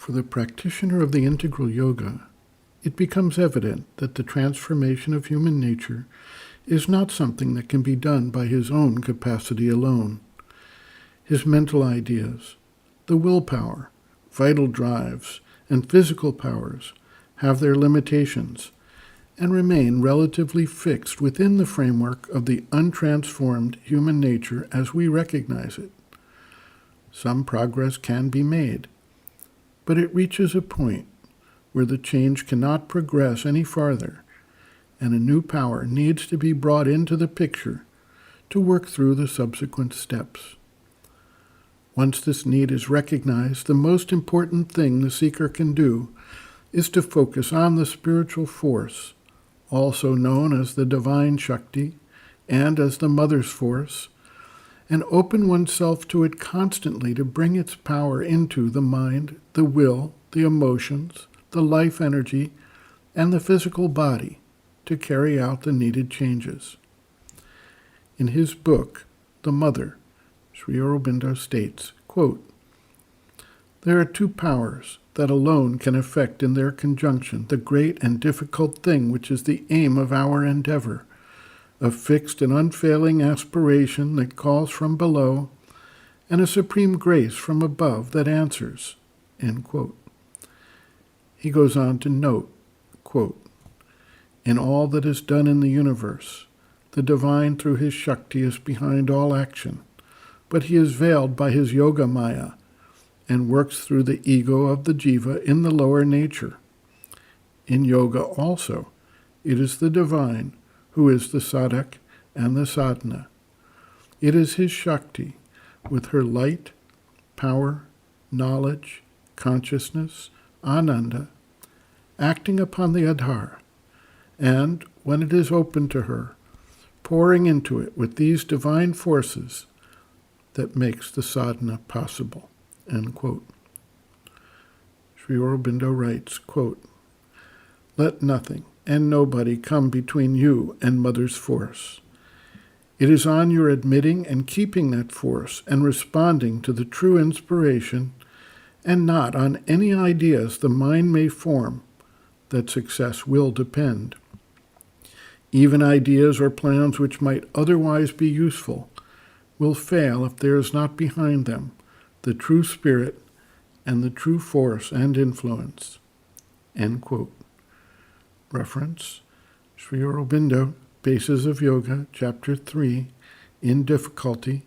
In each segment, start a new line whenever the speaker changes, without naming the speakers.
For the practitioner of the integral yoga, it becomes evident that the transformation of human nature is not something that can be done by his own capacity alone. His mental ideas, the willpower, vital drives, and physical powers have their limitations and remain relatively fixed within the framework of the untransformed human nature as we recognize it. Some progress can be made, but it reaches a point where the change cannot progress any farther, and a new power needs to be brought into the picture to work through the subsequent steps. Once this need is recognized, the most important thing the seeker can do is to focus on the spiritual force, also known as the divine Shakti and as the mother's force, and open oneself to it constantly to bring its power into the mind, the will, the emotions, the life energy, and the physical body to carry out the needed changes. In his book, The Mother, Sri Aurobindo states, quote, "There are two powers that alone can effect in their conjunction the great and difficult thing which is the aim of our endeavor, a fixed and unfailing aspiration that calls from below, and a supreme grace from above that answers." End quote. He goes on to note, quote, "In all that is done in the universe, the divine through his Shakti is behind all action, but he is veiled by his yoga maya and works through the ego of the jiva in the lower nature. In yoga also, it is the divine who is the sadhak and the sadhana. It is his Shakti, with her light, power, knowledge, consciousness, ananda, acting upon the adhara, and, when it is open to her, pouring into it with these divine forces that makes the sadhana possible." End quote. Sri Aurobindo writes, quote, "Let nothing and nobody come between you and Mother's force. It is on your admitting and keeping that force and responding to the true inspiration, and not on any ideas the mind may form, that success will depend. Even ideas or plans which might otherwise be useful will fail if there is not behind them the true spirit and the true force and influence." End quote. Reference, Sri Aurobindo, Bases of Yoga, Chapter 3, In Difficulty,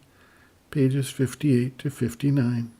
pages 58 to 59.